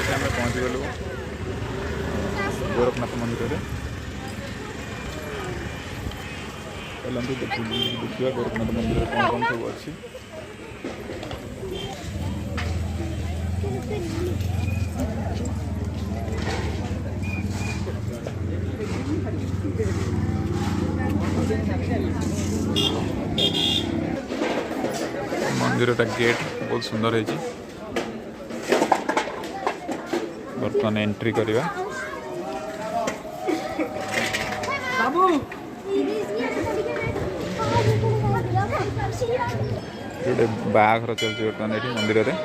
पाखापाखि आम पहुँची गलु गोरखनाथ मंदिर में। चलते देखिए गोरखनाथ मंदिर में कौन कौन सब अच्छी। मंदिर गेट बहुत सुंदर है। बर्तमान एंट्री करवा। गोटे बाघर चलती बर्तमान ये मंदिर में।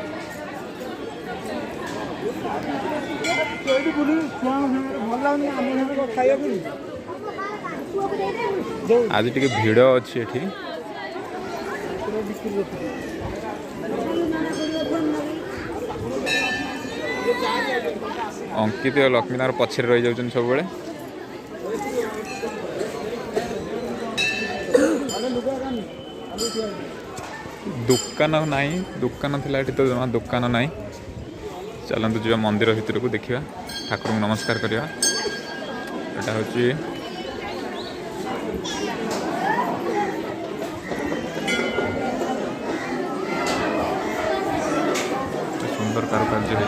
आज टी भिड़ अच्छी एठी। अंकित और लक्ष्मीनारायण पछरे रही जाउछन सब बेले। दुकान नहीं, दुकान थिला एठी तो जमा दुकान नहीं। चलतु जा मंदिर भीतर को देखा, ठाकुर को नमस्कार करवा। एटा होची सुंदर कारुकार्य है।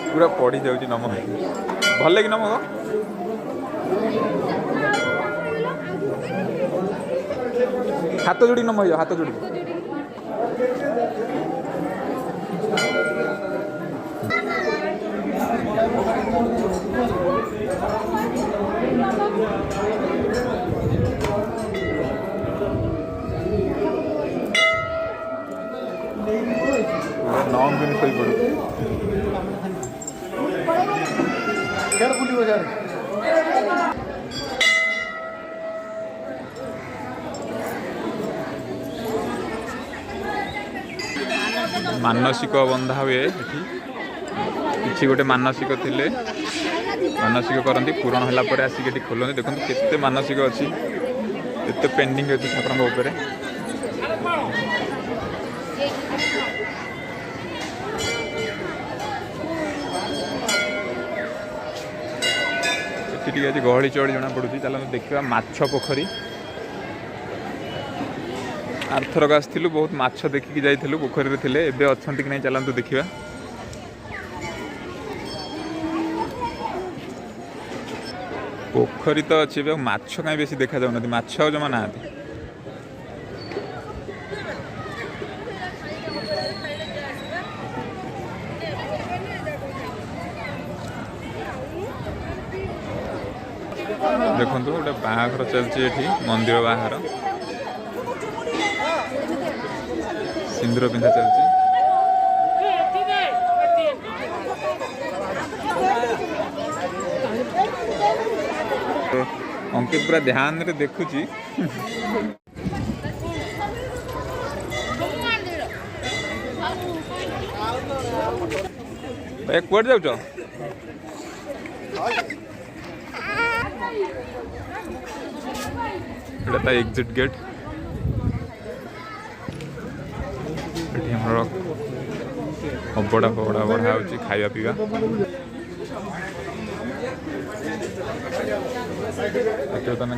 पूरा पड़ी जाऊँ नम भल लगे नम हाथ जोड़ी नम हाथ जोड़ी। नाम भी नहीं पड़ू मानसिक बंधा हुए कि गोटे मानसिक थिले मानसिक करती पूरण होला परे आसिक खोलते। देखो केते मानसिक अच्छी एते पेंडिंग अच्छी ठाकुर ऊपर। आज गहली चढ़ी जना पड़ी। चलो देखा माछ पोखरी। आरथरक आसलु बहुत माछ देखिकी जाइलु पोखरी रे थिले एबे अछंती कि नहीं चलतु देखा। पोखरी तो अच्छे माछ कहीं बेसी देखा जाऊना माछ जमा ना। देखो गोटे बाहाघर चलती मंदिर बाहर सिंदूर पिंधा चलती। अंकित पूरा ध्यान रे देखुची। भाई कुआड जाउछ? एटा एग्जिट गेट। अबड़ा फबड़ा बढ़ा हो खाଇବା पीवा। चलती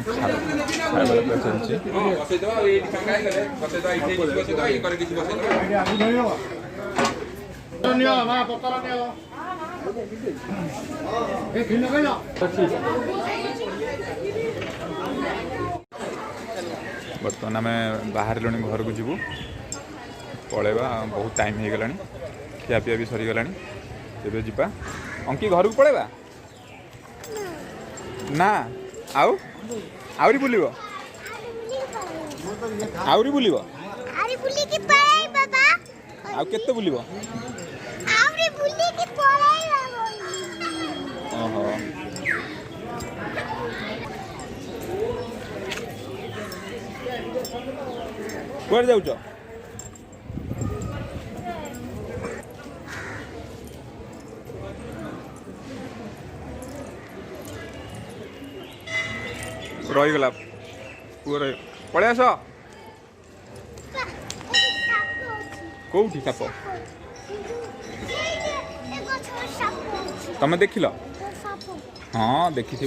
बर्तमान आम बाहर घर को जीवु पलैबा। बहुत टाइम हो गला खिया पिया भी सरीगला। तेरे जा अंकी घर को पलैबा ना आउरी बुलिब आउरी बुलिब आउ केते बुलिब ओहो कुआडे जाउछ? रहीगला पुअर पलि आस कौटी साप तमें देख ल हाँ देखी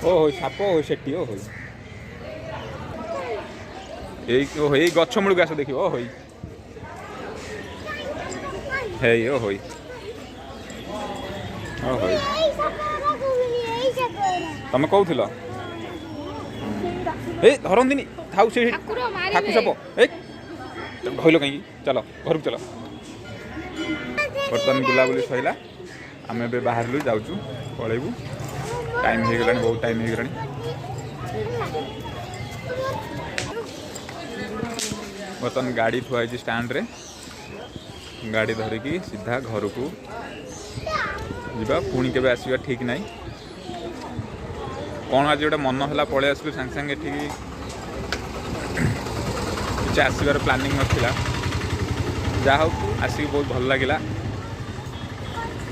ओहो साप हो सेठी ओहो यही गछ मूल आस देख ओहो हे ओहो ओहो तमें कहूल ए धरती थाऊ से ठाकू साप ए धरल कहीं चल घर चल बर्तमान बुलाबुली सैला आम ए बाहर जाऊँ पलैबू टाइम हो गला बहुत टाइम हो गला बर्तमान गाड़ी थुआई स्टैंड रे गाड़ी धरिकी सीधा घर को जीवा पुणी के आसवा ठीक ना कौन आज गोटे मन है पलि आसलु सांगे सांगे ठीक किसी आसबार प्लानिंग नाला जहा हो आसिक बहुत भल लगे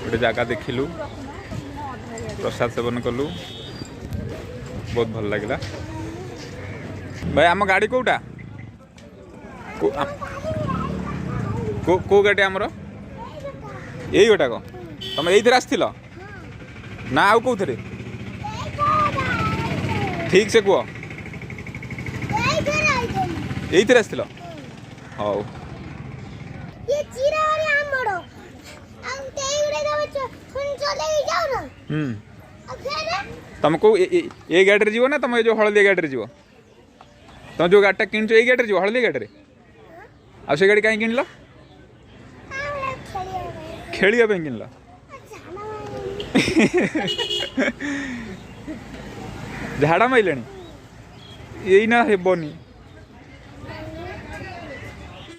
गोटे जगह देखिलु प्रसाद सेवन कलु बहुत भल लगे भाई आम गाड़ी कौटा को गाड़ी आमर यही गोटाक तुम ये आसथिल ना आउ कौ ठीक से कह ये आसथिल हौ तुम को ये गाड़ी जीव ना तुम जो हलदी गाड़ी जीव तुम जो गाड़ी किन ये गाड़ी जीव हलदी गाड़ी आ से गाड़ी कहीं किन खेलिया किन झाड़ा माइले यही ना हेबनी